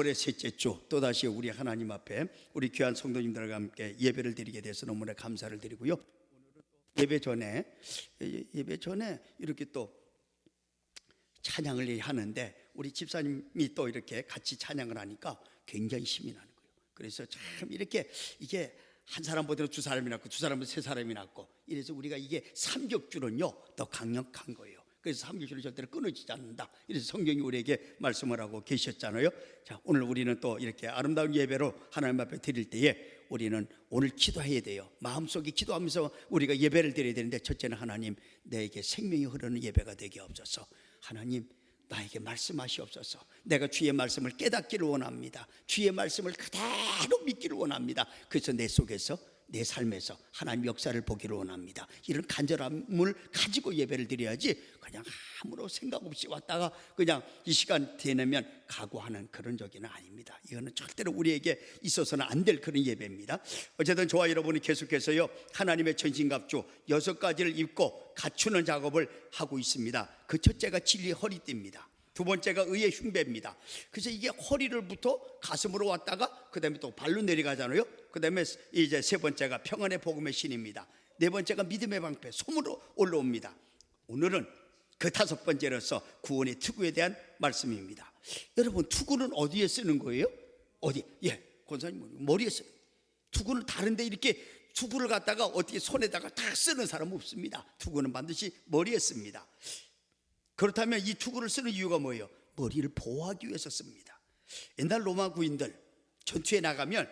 10월의 셋째 주 또다시 우리 하나님 앞에 우리 귀한 성도님들과 함께 예배를 드리게 돼서 너무나 감사를 드리고요. 예배 전에 이렇게 또 찬양을 하는데 우리 집사님이 또 이렇게 같이 찬양을 하니까 굉장히 힘이 나는 거예요. 그래서 참 이렇게 이게 한 사람보다 두 사람이 낫고 두 사람보다 세 사람이 낫고 이래서 우리가 이게 삼격주는요 더 강력한 거예요. 그래서 삼격주는 절대로 끊어지지 않는다. 이래서 성경이 우리에게 말씀을 하고 계셨잖아요. 자, 오늘 우리는 또 이렇게 아름다운 예배로 하나님 앞에 드릴 때에 우리는 오늘 기도해야 돼요. 마음속에 기도하면서 우리가 예배를 드려야 되는데, 첫째는 하나님 내게 생명이 흐르는 예배가 되게 없어서 하나님 나에게 말씀하시옵소서. 내가 주의 말씀을 깨닫기를 원합니다. 주의 말씀을 그대로 믿기를 원합니다. 그래서 내 속에서 내 삶에서 하나님 역사를 보기를 원합니다. 이런 간절함을 가지고 예배를 드려야지 그냥 아무런 생각 없이 왔다가 그냥 이 시간 되면 가고 하는 그런 적이는 아닙니다. 이거는 절대로 우리에게 있어서는 안 될 그런 예배입니다. 어쨌든 저와 여러분이 계속해서요 하나님의 전신갑주 6가지를 입고 갖추는 작업을 하고 있습니다. 그 첫째가 진리의 허리띠입니다. 두 번째가 의의 흉배입니다. 그래서 이게 허리를부터 가슴으로 왔다가 그 다음에 또 발로 내려가잖아요. 그 다음에 이제 세 번째가 평안의 복음의 신입니다. 네 번째가 믿음의 방패 손으로 올라옵니다. 오늘은 그 다섯 번째로서 구원의 투구에 대한 말씀입니다. 여러분, 투구는 어디에 쓰는 거예요? 어디? 권사님 머리에 쓰는. 투구는 다른데 이렇게 투구를 갖다가 어떻게 손에다가 다 쓰는 사람은 없습니다. 투구는 반드시 머리에 씁니다. 그렇다면 이 투구를 쓰는 이유가 뭐예요? 머리를 보호하기 위해서 씁니다. 옛날 로마 군인들 전투에 나가면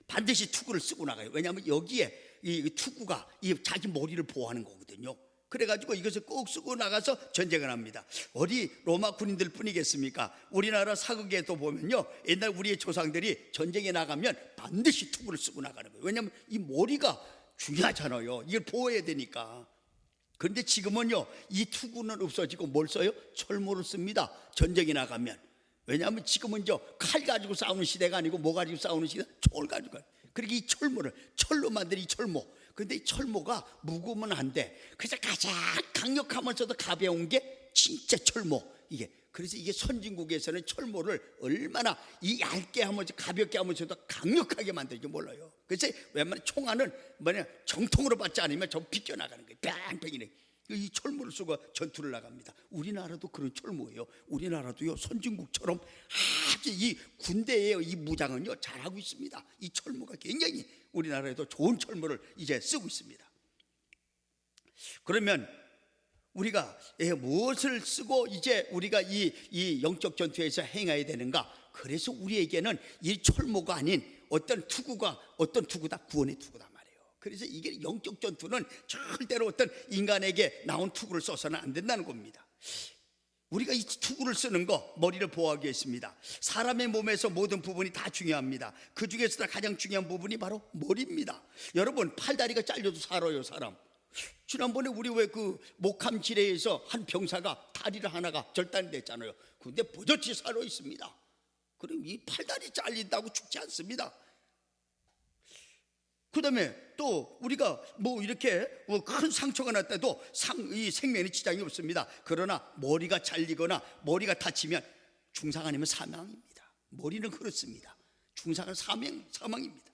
반드시 투구를 쓰고 나가요. 왜냐하면 여기에 이 투구가 자기 머리를 보호하는 거거든요. 그래가지고 이것을 꼭 쓰고 나가서 전쟁을 합니다. 어디 로마 군인들 뿐이겠습니까? 우리나라 사극에도 보면요 옛날 우리의 조상들이 전쟁에 나가면 반드시 투구를 쓰고 나가는 거예요. 왜냐하면 이 머리가 중요하잖아요. 이걸 보호해야 되니까. 그런데 지금은요 이 투구는 없어지고 뭘 써요? 철모를 씁니다. 전쟁에 나가면. 왜냐하면 지금은 칼 가지고 싸우는 시대가 아니고 뭐 가지고 싸우는 시대? 철 가지고. 그러니까 이 철모를 철로 만든 이 철모. 그런데 이 철모가 무거우면 안 돼. 그래서 가장 강력하면서도 가벼운 게 진짜 철모. 이게 그래서 이게 선진국에서는 철모를 얼마나 이 얇게 하면서 가볍게 하면서도 강력하게 만들지 몰라요. 그래서 웬만한 총알은 정통으로 받지 않으면 저 비껴나가는 거예요. 뺑뺑이네. 이 철모를 쓰고 전투를 나갑니다. 우리나라도 그런 철모예요. 우리나라도요 선진국처럼 아주 이 군대의 이 무장은요 잘하고 있습니다. 이 철모가 굉장히 우리나라에도 좋은 철모를 이제 쓰고 있습니다. 그러면 우리가 무엇을 쓰고 이제 우리가 이 영적 전투에서 행해야 되는가? 그래서 우리에게는 이 철모가 아닌 어떤 투구다 구원의 투구다 말이에요. 그래서 이게 영적 전투는 절대로 어떤 인간에게 나온 투구를 써서는 안 된다는 겁니다. 우리가 이 투구를 쓰는 거 머리를 보호하기 위해서입니다. 사람의 몸에서 모든 부분이 다 중요합니다. 그 중에서 가장 중요한 부분이 바로 머리입니다. 여러분, 팔다리가 잘려도 살아요 사람. 지난번에 우리 왜 그 목함 지뢰에서 한 병사가 다리를 하나가 절단이 됐잖아요. 근데 버젓이 살아 있습니다. 그럼 이 팔다리 잘린다고 죽지 않습니다. 그 다음에 또 우리가 이렇게 큰 상처가 났다도 이 생명에 지장이 없습니다. 그러나 머리가 잘리거나 머리가 다치면 중상 아니면 사망입니다. 머리는 그렇습니다. 중상은 사망입니다.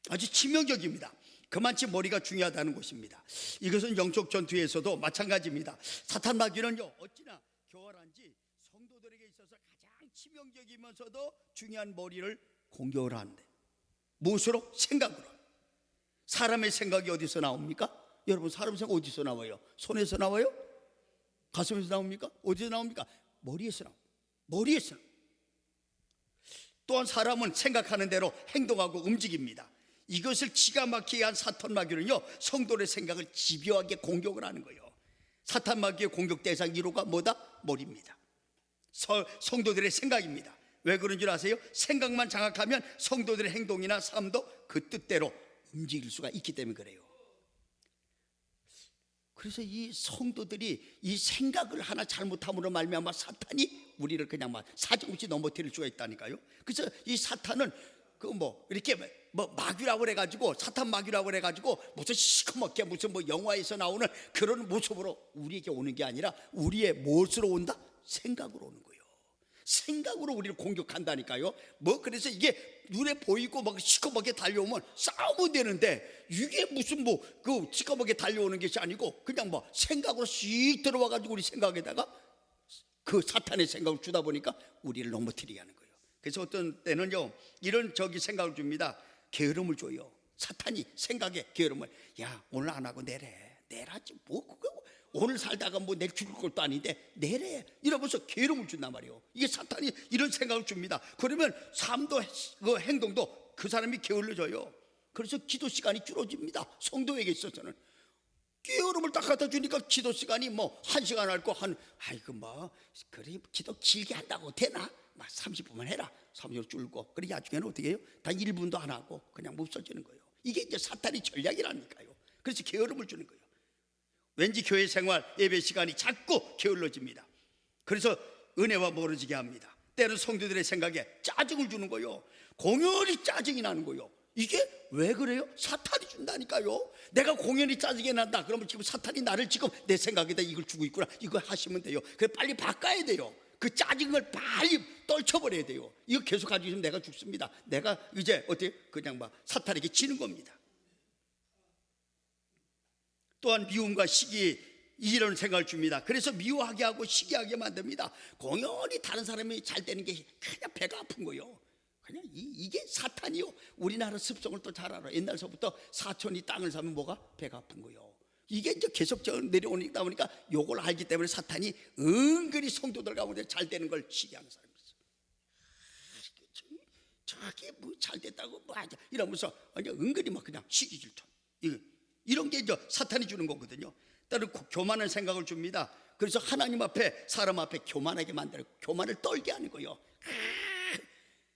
아주 치명적입니다. 그만치 머리가 중요하다는 것입니다. 이것은 영적 전투에서도 마찬가지입니다. 사탄 마귀는요 어찌나 교활한지 성도들에게 있어서 가장 치명적이면서도 중요한 머리를 공격을 하는데, 무엇으로? 생각으로. 사람의 생각이 어디서 나옵니까? 여러분, 사람 생각 어디서 나와요? 손에서 나와요? 가슴에서 나옵니까? 어디서 나옵니까? 머리에서 나옵니다. 머리에서. 또한 사람은 생각하는 대로 행동하고 움직입니다. 이것을 기가 막히게 한 사탄 마귀는요 성도의 생각을 집요하게 공격을 하는 거예요. 사탄 마귀의 공격 대상 1호가 뭐다? 머리입니다. 성도들의 생각입니다. 왜 그런 줄 아세요? 생각만 장악하면 성도들의 행동이나 삶도 그 뜻대로 움직일 수가 있기 때문에 그래요. 그래서 이 성도들이 이 생각을 하나 잘못함으로 말미암아 사탄이 우리를 그냥 사정없이 넘어뜨릴 수가 있다니까요. 그래서 이 사탄은 이렇게 마귀라고 그래가지고 사탄 마귀라고 그래가지고 무슨 시커멓게 무슨 영화에서 나오는 그런 모습으로 우리에게 오는 게 아니라 우리의 무엇으로 온다? 생각으로 오는 거예요. 생각으로 우리를 공격한다니까요. 뭐 그래서 이게 눈에 보이고 막 시커멓게 달려오면 싸우면 되는데, 이게 무슨 뭐 그 시커멓게 달려오는 것이 아니고 그냥 뭐 생각으로 씩 들어와 가지고 우리 생각에다가 그 사탄의 생각을 주다 보니까 우리를 넘어뜨리게 하는 거예요. 그래서 어떤 때는요, 이런 생각을 줍니다. 게으름을 줘요. 사탄이 생각에 게으름을, 야 오늘 안 하고 내라지 뭐 그거 오늘 살다가 뭐 내일 죽을 것도 아닌데 내래, 이러면서 게으름을 준단 말이에요. 이게 사탄이 이런 생각을 줍니다. 그러면 삶도 그 행동도 그 사람이 게을러져요. 그래서 기도 시간이 줄어집니다. 성도에게 있어서는 게으름을 딱 갖다 주니까 기도 시간이 뭐 1시간 할 거 아이고 뭐 그래 기도 길게 한다고 되나? 막 30분만 해라. 30분 줄고, 그래 나중에는 어떻게 해요? 단 1분도 안 하고 그냥 없어지는 거예요. 이게 이제 사탄의 전략이라니까요. 그래서 게으름을 주는 거예요. 왠지 교회 생활 예배 시간이 자꾸 게을러집니다. 그래서 은혜와 멀어지게 합니다. 때로는 성도들의 생각에 짜증을 주는 거예요. 공연히 짜증이 나는 거예요. 이게 왜 그래요? 사탄이 준다니까요. 내가 공연히 짜증이 난다 그러면 지금 사탄이 나를 지금 내 생각에다 이걸 주고 있구나, 이거 하시면 돼요. 그래 빨리 바꿔야 돼요. 그 짜증을 빨리 떨쳐버려야 돼요. 이거 계속 가지고 있으면 내가 죽습니다. 내가 이제 어떻게 그냥 막 사탄에게 지는 겁니다. 또한 미움과 시기, 이런 생각을 줍니다. 그래서 미워하게 하고 시기하게 만듭니다. 공연히 다른 사람이 잘 되는 게 그냥 배가 아픈 거예요. 그냥 이게 사탄이요. 우리나라 습성을 또 잘 알아. 옛날서부터 사촌이 땅을 사면 뭐가 배가 아픈 거예요. 이게 이제 계속 내려오다 보니까 요걸 알기 때문에 사탄이 은근히 성도들 가운데 잘 되는 걸 시기하는 사람이 있어요. 저게 뭐 잘 됐다고 뭐 하자 이러면서 그냥 은근히 막 그냥 시기 질투, 이런 게 이제 사탄이 주는 거거든요. 따로 교만한 생각을 줍니다. 그래서 하나님 앞에 사람 앞에 교만하게 만들고 교만을 떨게 하는 거예요.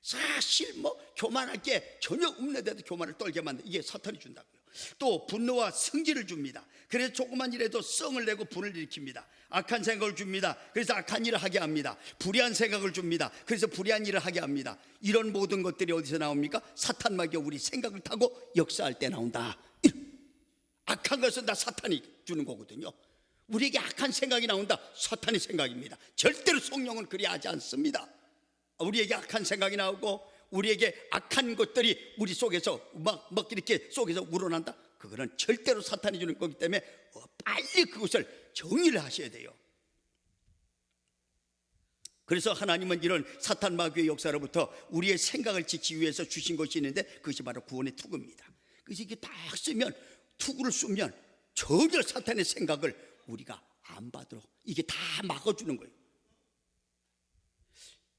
사실 뭐 교만할 게 전혀 없는데도 교만을 떨게 만든, 이게 사탄이 준다고요. 또 분노와 승질을 줍니다. 그래서 조그만 일에도 성을 내고 분을 일으킵니다. 악한 생각을 줍니다. 그래서 악한 일을 하게 합니다. 불의한 생각을 줍니다. 그래서 불의한 일을 하게 합니다. 이런 모든 것들이 어디서 나옵니까? 사탄 마귀가 우리 생각을 타고 역사할 때 나온다. 악한 것은 다 사탄이 주는 거거든요. 우리에게 악한 생각이 나온다, 사탄의 생각입니다. 절대로 성령은 그리 하지 않습니다. 우리에게 악한 생각이 나오고 우리에게 악한 것들이 우리 속에서 막 이렇게 속에서 우러난다, 그거는 절대로 사탄이 주는 거기 때문에 빨리 그것을 정의를 하셔야 돼요. 그래서 하나님은 이런 사탄 마귀의 역사로부터 우리의 생각을 지키기 위해서 주신 것이 있는데, 그것이 바로 구원의 투구입니다. 그래서 이게 딱 쓰면, 투구를 쓰면 전혀 사탄의 생각을 우리가 안 받도록 이게 다 막아주는 거예요.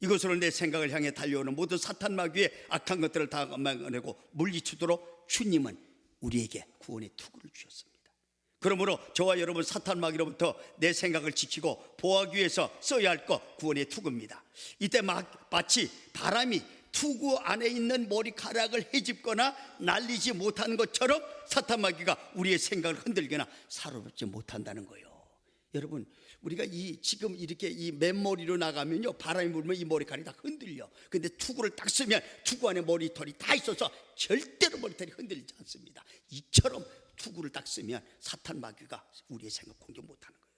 이것으로 내 생각을 향해 달려오는 모든 사탄 마귀의 악한 것들을 다 막아내고 물리치도록 주님은 우리에게 구원의 투구를 주셨습니다. 그러므로 저와 여러분 사탄 마귀로부터 내 생각을 지키고 보호하기 위해서 써야 할 것, 구원의 투구입니다. 이때 마치 바람이 투구 안에 있는 머리카락을 헤집거나 날리지 못하는 것처럼 사탄 마귀가 우리의 생각을 흔들거나 사로잡지 못한다는 거예요. 여러분, 우리가 지금 이렇게 이 맨머리로 나가면요, 바람이 불면 이 머리카락이 다 흔들려. 근데 투구를 딱 쓰면 투구 안에 머리털이 다 있어서 절대로 머리털이 흔들리지 않습니다. 이처럼 투구를 딱 쓰면 사탄 마귀가 우리의 생각 공격 못하는 거예요.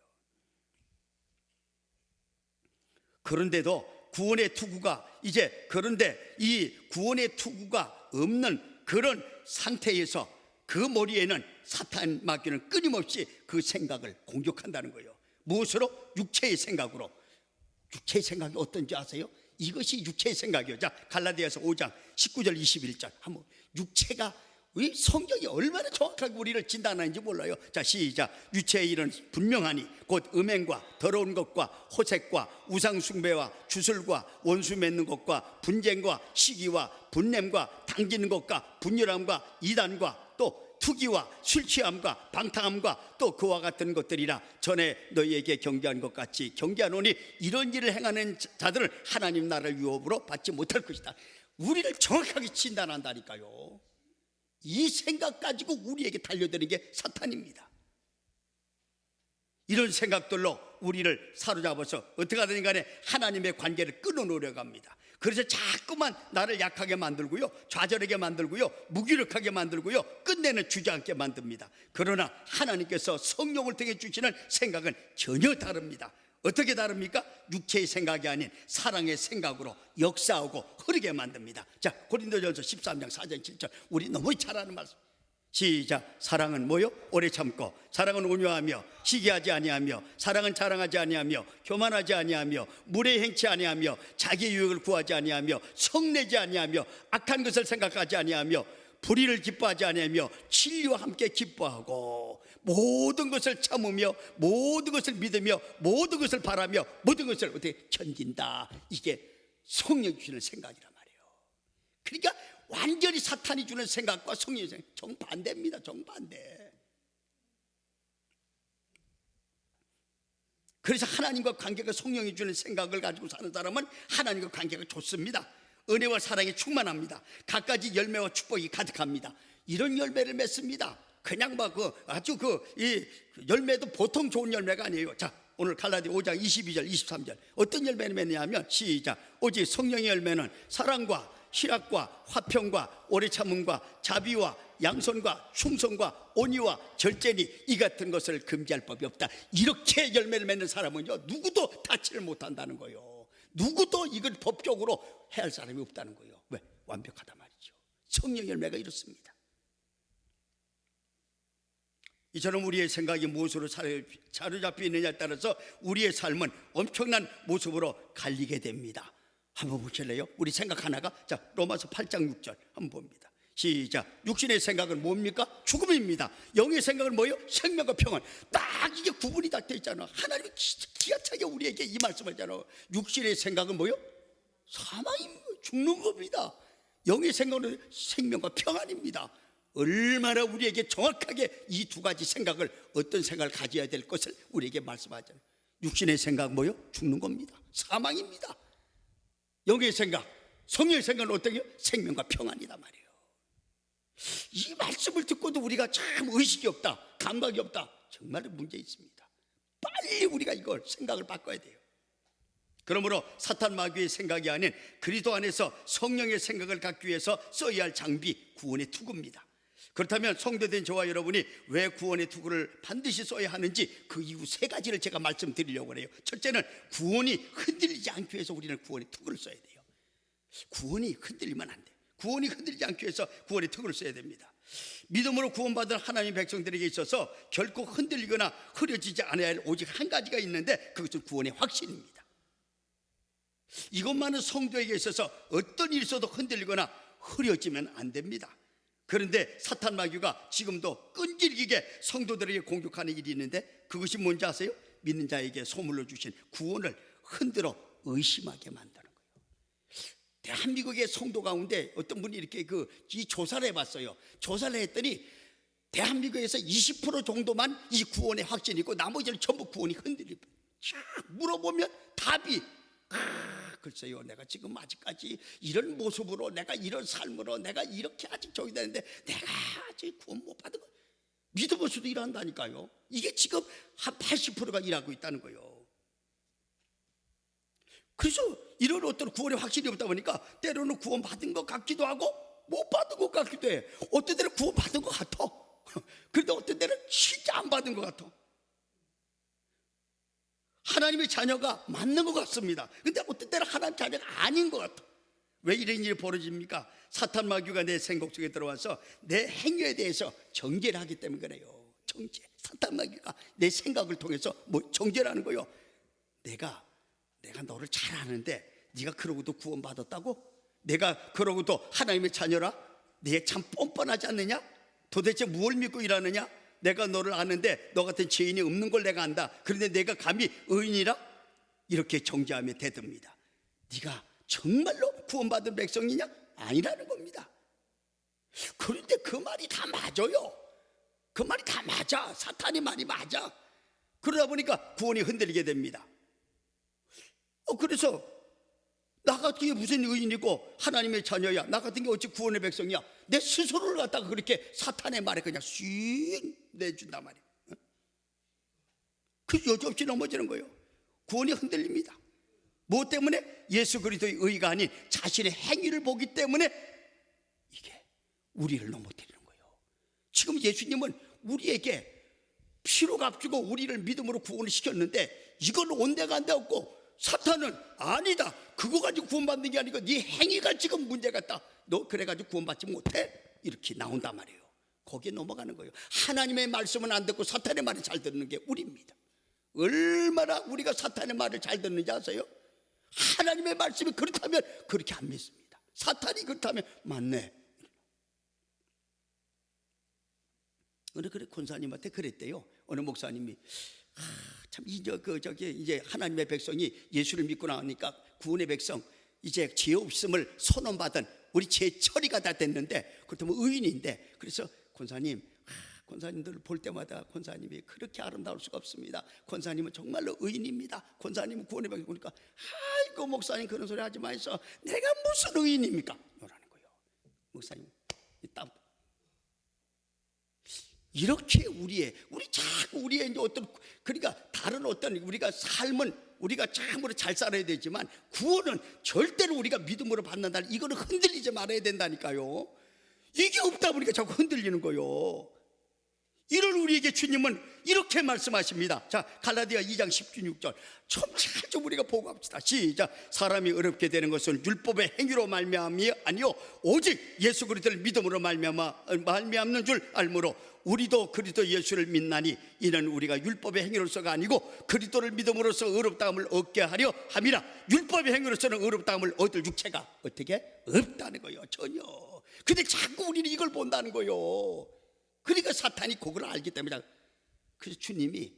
그런데도 구원의 투구가 그런데 이 구원의 투구가 없는 그런 상태에서 그 머리에는 사탄 마귀는 끊임없이 그 생각을 공격한다는 거예요. 무엇으로? 육체의 생각으로. 육체의 생각이 어떤지 아세요? 이것이 육체의 생각이요. 자, 갈라디아서 5장 19절 21절 한번. 육체가, 우리 성경이 얼마나 정확하게 우리를 진단하는지 몰라요. 자, 시작. 육체의 일은 분명하니 곧 음행과 더러운 것과 호색과 우상숭배와 주술과 원수 맺는 것과 분쟁과 시기와 분냄과 당기는 것과 분열함과 이단과 또 투기와 술 취함과 방탕함과 또 그와 같은 것들이라. 전에 너희에게 경계한 것 같이 경계하노니 이런 일을 행하는 자들은 하나님 나라를 유업으로 받지 못할 것이다. 우리를 정확하게 진단한다니까요. 이 생각 가지고 우리에게 달려드는 게 사탄입니다. 이런 생각들로 우리를 사로잡아서 어떻게 하든 간에 하나님의 관계를 끊어놓으려고 합니다. 그래서 자꾸만 나를 약하게 만들고요, 좌절하게 만들고요, 무기력하게 만들고요, 끝내는 주저앉게 만듭니다. 그러나 하나님께서 성령을 통해 주시는 생각은 전혀 다릅니다. 어떻게 다릅니까? 육체의 생각이 아닌 사랑의 생각으로 역사하고 흐르게 만듭니다. 자, 고린도전서 13장 4절 7절 우리 너무 잘 아는 말씀. 시작. 사랑은 뭐요? 오래 참고, 사랑은 온유하며 시기하지 아니하며, 사랑은 자랑하지 아니하며 교만하지 아니하며 무례 행치 아니하며 자기 유익을 구하지 아니하며 성내지 아니하며 악한 것을 생각하지 아니하며 불의를 기뻐하지 아니하며 진리와 함께 기뻐하고 모든 것을 참으며 모든 것을 믿으며 모든 것을 바라며 모든 것을 어떻게 견딘다. 이게 성령이 주는 생각이란 말이에요. 그러니까 완전히 사탄이 주는 생각과 성령의 생각 정반대입니다. 정반대. 그래서 하나님과 관계가 성령이 주는 생각을 가지고 사는 사람은 하나님과 관계가 좋습니다. 은혜와 사랑이 충만합니다. 갖가지 열매와 축복이 가득합니다. 이런 열매를 맺습니다. 그냥 아주 이 열매도 보통 좋은 열매가 아니에요. 자, 오늘 갈라디 5장 22절 23절 어떤 열매를 맺느냐면 시작. 오직 성령의 열매는 사랑과 희락과 화평과 오래 참음과 자비와 양선과 충성과 온유와 절제니 이 같은 것을 금지할 법이 없다. 이렇게 열매를 맺는 사람은요, 누구도 다치를 못한다는 거예요. 누구도 이걸 법적으로 해야 할 사람이 없다는 거예요. 왜? 완벽하다 말이죠. 성령 열매가 이렇습니다. 이처럼 우리의 생각이 무엇으로 사로잡혀 있느냐에 따라서 우리의 삶은 엄청난 모습으로 갈리게 됩니다. 한번 보실래요? 우리 생각 하나가, 자, 로마서 8장 6절 한번 봅니다. 시작. 육신의 생각은 뭡니까? 죽음입니다. 영의 생각은 뭐예요? 생명과 평안. 딱 이게 구분이 딱 돼 있잖아. 하나님이 기가 차게 우리에게 이 말씀을 하잖아. 육신의 생각은 뭐예요? 사망입니다. 죽는 겁니다. 영의 생각은 생명과 평안입니다. 얼마나 우리에게 정확하게 이 두 가지 생각을, 어떤 생각을 가져야 될 것을 우리에게 말씀하잖아요. 육신의 생각 뭐예요? 죽는 겁니다. 사망입니다. 영의 생각, 성령의 생각은 어떻게요? 생명과 평안이다 말이에요. 이 말씀을 듣고도 우리가 참 의식이 없다, 감각이 없다, 정말 문제 있습니다. 빨리 우리가 이걸 생각을 바꿔야 돼요. 그러므로 사탄 마귀의 생각이 아닌 그리스도 안에서 성령의 생각을 갖기 위해서 써야 할 장비, 구원의 투구입니다. 그렇다면 성도된 저와 여러분이 왜 구원의 투구를 반드시 써야 하는지 그 이유 세 가지를 제가 말씀드리려고 해요. 첫째는 구원이 흔들리지 않기 위해서 우리는 구원의 투구를 써야 돼요. 구원이 흔들리면 안 돼요. 구원이 흔들리지 않기 위해서 구원의 투구를 써야 됩니다. 믿음으로 구원받은 하나님의 백성들에게 있어서 결코 흔들리거나 흐려지지 않아야 할 오직 한 가지가 있는데, 그것은 구원의 확신입니다. 이것만은 성도에게 있어서 어떤 일이 있어도 흔들리거나 흐려지면 안 됩니다. 그런데 사탄 마귀가 지금도 끈질기게 성도들에게 공격하는 일이 있는데, 그것이 뭔지 아세요? 믿는 자에게 소물로 주신 구원을 흔들어 의심하게 만드는 거예요. 대한민국의 성도 가운데 어떤 분이 이렇게 이 조사를 해봤어요. 조사를 했더니 대한민국에서 20% 정도만 이 구원의 확신이 있고 나머지는 전부 구원이 흔들리고, 물어보면 답이 글쎄요, 내가 지금 아직까지 이런 모습으로, 내가 이런 삶으로, 내가 이렇게 아직 저기 되는데 내가 아직 구원 못 받은 거, 믿어볼 수도 일한다니까요. 이게 지금 한 80%가 일하고 있다는 거예요. 그래서 이런 어떤 구원의 확신이 없다 보니까 때로는 구원 받은 것 같기도 하고 못 받은 것 같기도 해. 어떤 때는 구원 받은 것 같아. 그런데 어떤 때는 진짜 안 받은 것 같아. 하나님의 자녀가 맞는 것 같습니다. 근데 어떤 때는 하나님 자녀가 아닌 것 같아. 왜 이런 일이 벌어집니까? 사탄 마귀가 내 생각 속에 들어와서 내 행위에 대해서 정죄를 하기 때문에 그래요. 정죄. 사탄 마귀가 내 생각을 통해서 정죄를 하는 거예요. 내가 너를 잘 아는데 네가 그러고도 구원받았다고? 내가 그러고도 하나님의 자녀라? 네 참 뻔뻔하지 않느냐? 도대체 무엇을 믿고 일하느냐? 내가 너를 아는데 너 같은 죄인이 없는 걸 내가 안다. 그런데 내가 감히 의인이라? 이렇게 정죄하며 대듭니다. 네가 정말로 구원받은 백성이냐? 아니라는 겁니다. 그런데 그 말이 다 맞아요. 그 말이 다 맞아. 사탄의 말이 맞아. 그러다 보니까 구원이 흔들리게 됩니다. 그래서 나 같은 게 무슨 의인이고 하나님의 자녀야, 나 같은 게 어찌 구원의 백성이야, 내 스스로를 갖다가 그렇게 사탄의 말에 그냥 씩 내준단 말이에요. 그 여지없이 넘어지는 거예요. 구원이 흔들립니다. 무엇 때문에? 예수 그리스도의 의가 아닌 자신의 행위를 보기 때문에 이게 우리를 넘어뜨리는 거예요. 지금 예수님은 우리에게 피로 값주고 우리를 믿음으로 구원을 시켰는데 이건 온데간데 없고 사탄은 아니다, 그거 가지고 구원받는 게 아니고 네 행위가 지금 문제 같다, 너 그래가지고 구원받지 못해, 이렇게 나온단 말이에요. 거기에 넘어가는 거예요. 하나님의 말씀은 안 듣고 사탄의 말을 잘 듣는 게 우리입니다. 얼마나 우리가 사탄의 말을 잘 듣는지 아세요? 하나님의 말씀이 그렇다면 그렇게 안 믿습니다. 사탄이 그렇다면 맞네. 어느 그래 권사님한테 그랬대요. 어느 목사님이 참 이제 하나님의 백성이 예수를 믿고 나오니까 구원의 백성, 이제 죄 없음을 선언받은 우리 죄 처리가 다 됐는데 그렇다면 의인인데, 그래서 권사님들을 볼 때마다 권사님이 그렇게 아름다울 수가 없습니다. 권사님은 정말로 의인입니다. 권사님은 구원의 백성. 보니까 아이고 목사님 그런 소리 하지 마이소, 내가 무슨 의인입니까? 이러는 거예요. 목사님 땀. 이렇게 우리 자꾸 우리의 이제 어떤, 그러니까 다른 어떤 우리가 삶은 우리가 참으로 잘 살아야 되지만 구원은 절대로 우리가 믿음으로 받는다, 이거는 흔들리지 말아야 된다니까요. 이게 없다 보니까 자꾸 흔들리는 거요. 이런 우리에게 주님은 이렇게 말씀하십니다. 자, 갈라디아 2장 16절 좀 우리가 보고 합시다. 시작. 사람이 어렵게 되는 것은 율법의 행위로 말미암이 아니요 오직 예수 그리스도를 믿음으로 말미암는 줄 알므로 우리도 그리스도 예수를 믿나니 이는 우리가 율법의 행위로서가 아니고 그리스도를 믿음으로써 의롭다함을 얻게 하려 함이라. 율법의 행위로서는 의롭다함을 얻을 육체가 어떻게 없다는 거예요. 전혀. 근데 자꾸 우리는 이걸 본다는 거예요. 그러니까 사탄이 그걸 알기 때문에. 그래서 주님이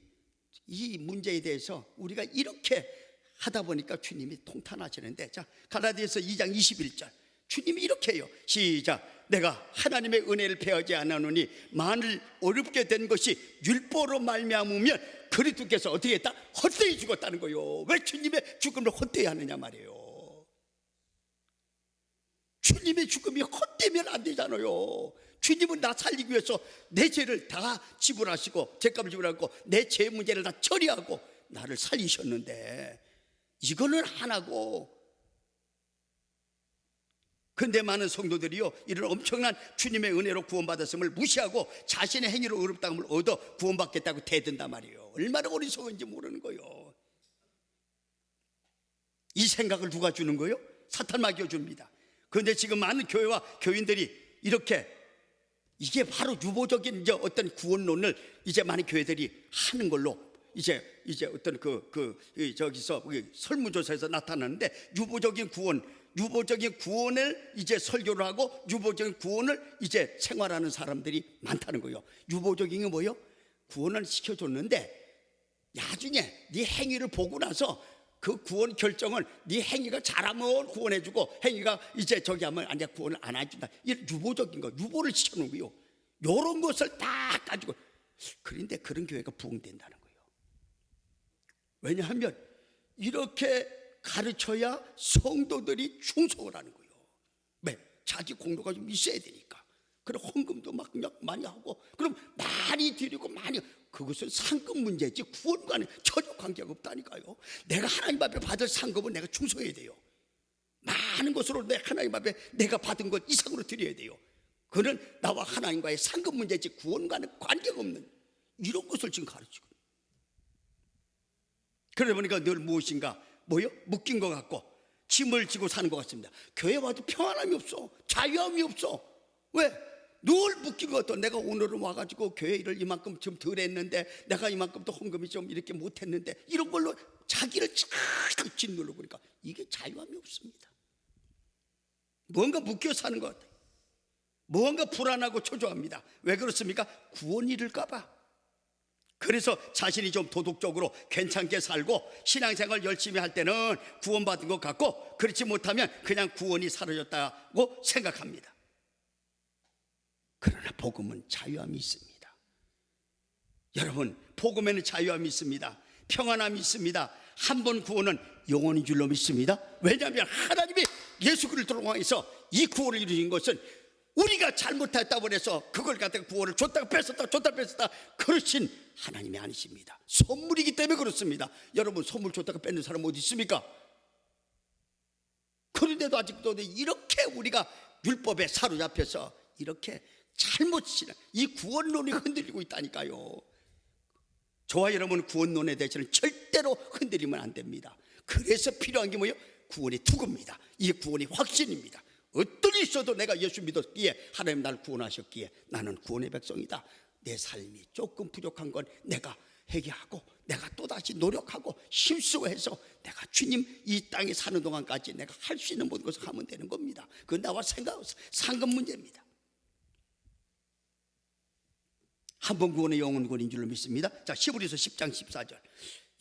이 문제에 대해서 우리가 이렇게 하다 보니까 주님이 통탄하시는데, 자, 갈라디아서 2장 21절 주님이 이렇게 해요. 시작. 내가 하나님의 은혜를 배하지 않았노니 만일 어렵게 된 것이 율법으로 말미암으면 그리스도께서 어떻게 했다? 헛되이 죽었다는 거예요. 왜 주님의 죽음을 헛되이 하느냐 말이에요. 주님의 죽음이 헛되면 안 되잖아요. 주님은 나 살리기 위해서 내 죄를 다 지불하시고 죄값을 지불하고 내 죄 문제를 다 처리하고 나를 살리셨는데 이거는 안 하고, 근데 많은 성도들이요 이런 엄청난 주님의 은혜로 구원받았음을 무시하고 자신의 행위로 의롭다함을 얻어 구원받겠다고 대든단 말이에요. 얼마나 어리석은지 모르는 거예요. 이 생각을 누가 주는 거예요? 사탄 마귀가 줍니다. 그런데 지금 많은 교회와 교인들이 이렇게, 이게 바로 유보적인 이제 어떤 구원론을 이제 많은 교회들이 하는 걸로 이제 어떤 저기서 설문조사에서 나타나는데, 유보적인 구원을 이제 설교를 하고 유보적인 구원을 이제 생활하는 사람들이 많다는 거예요. 유보적인 게 뭐예요? 구원을 시켜줬는데 나중에 네 행위를 보고 나서 그 구원 결정은 네 행위가 잘하면 구원해주고 행위가 이제 저기 하면 아니야 구원을 안 해준다. 이런 유보적인 거, 유보를 시켜놓은 거예요. 이런 것을 다 가지고. 그런데 그런 교회가 부흥된다는 거예요. 왜냐하면 이렇게 가르쳐야 성도들이 충성을 하는 거예요. 왜? 자기 공로가 좀 있어야 되니까. 그럼 헌금도 막 많이 하고, 그럼 많이 드리고 많이, 그것은 상급 문제지 구원과는 전혀 관계가 없다니까요. 내가 하나님 앞에 받을 상급은 내가 충성해야 돼요. 많은 것으로 내 하나님 앞에 내가 받은 것 이상으로 드려야 돼요. 그는 나와 하나님과의 상급 문제지 구원과는 관계가 없는 이런 것을 지금 가르치고. 그러다 보니까 늘 무엇인가 묶인 것 같고 짐을 지고 사는 것 같습니다. 교회 와도 평안함이 없어, 자유함이 없어. 왜? 늘 묶인 것 같아. 내가 오늘은 와가지고 교회 일을 이만큼 좀 덜 했는데, 내가 이만큼 또 헌금이 좀 이렇게 못했는데, 이런 걸로 자기를 자꾸 짓누르고, 그러니까 이게 자유함이 없습니다. 뭔가 묶여 사는 것 같아요. 뭔가 불안하고 초조합니다. 왜 그렇습니까? 구원이 잃을까 봐. 그래서 자신이 좀 도덕적으로 괜찮게 살고 신앙생활 열심히 할 때는 구원받은 것 같고, 그렇지 못하면 그냥 구원이 사라졌다고 생각합니다. 그러나 복음은 자유함이 있습니다. 여러분, 복음에는 자유함이 있습니다. 평안함이 있습니다. 한 번 구원은 영원인 줄로 믿습니다. 왜냐하면 하나님이 예수 그리스도를 통해서 이 구원을 이루신 것은 우리가 잘못했다고 해서 그걸 갖다가 구원을 줬다가 뺐었다 그러신 하나님이 아니십니다. 선물이기 때문에 그렇습니다. 여러분, 선물 줬다가 뺏는 사람 어디 있습니까? 그런데도 아직도 이렇게 우리가 율법에 사로잡혀서 이렇게 잘못 이 구원론이 흔들리고 있다니까요. 저와 여러분 구원론에 대해서는 절대로 흔들리면 안 됩니다. 그래서 필요한 게 뭐예요? 구원의 투구입니다. 이게 구원의 확신입니다. 어떤 일이 있어도 내가 예수 믿었기에 하나님 나를 구원하셨기에 나는 구원의 백성이다. 내 삶이 조금 부족한 건 내가 회개하고 내가 또다시 노력하고 실수해서 내가 주님 이 땅에 사는 동안까지 내가 할 수 있는 모든 것을 하면 되는 겁니다. 그건 나와 상관 문제입니다. 한 번 구원의 영원 구원인 줄로 믿습니다. 자, 히브리서 10장 14절.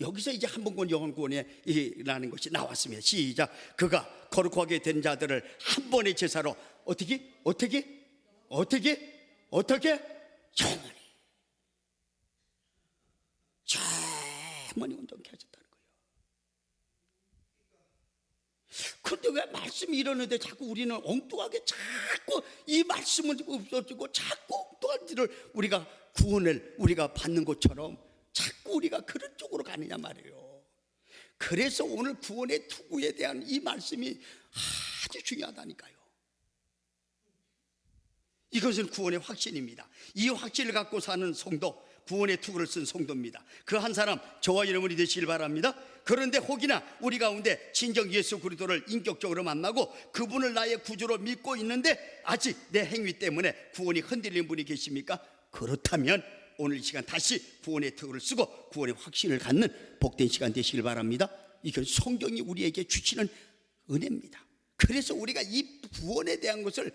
여기서 이제 한 번 구원 영원 구원이라는 것이 나왔습니다. 시작. 그가 거룩하게 된 자들을 한 번의 제사로 어떻게 영원히 온전케 하셨다는 거예요. 그런데 왜 말씀이 이러는데 자꾸 우리는 엉뚱하게 자꾸 이 말씀은 없어지고 자꾸 엉뚱한 일을 우리가 구원을 우리가 받는 것처럼 자꾸 우리가 그런 쪽으로 가느냐 말이에요. 그래서 오늘 구원의 투구에 대한 이 말씀이 아주 중요하다니까요. 이것은 구원의 확신입니다. 이 확신을 갖고 사는 성도, 구원의 투구를 쓴 성도입니다. 그 한 사람 저와 여러분이 되시길 바랍니다. 그런데 혹이나 우리 가운데 진정 예수 그리스도를 인격적으로 만나고 그분을 나의 구주로 믿고 있는데 아직 내 행위 때문에 구원이 흔들리는 분이 계십니까? 그렇다면 오늘 이 시간 다시 구원의 투구를 쓰고 구원의 확신을 갖는 복된 시간 되시길 바랍니다. 이건 성경이 우리에게 주시는 은혜입니다. 그래서 우리가 이 구원에 대한 것을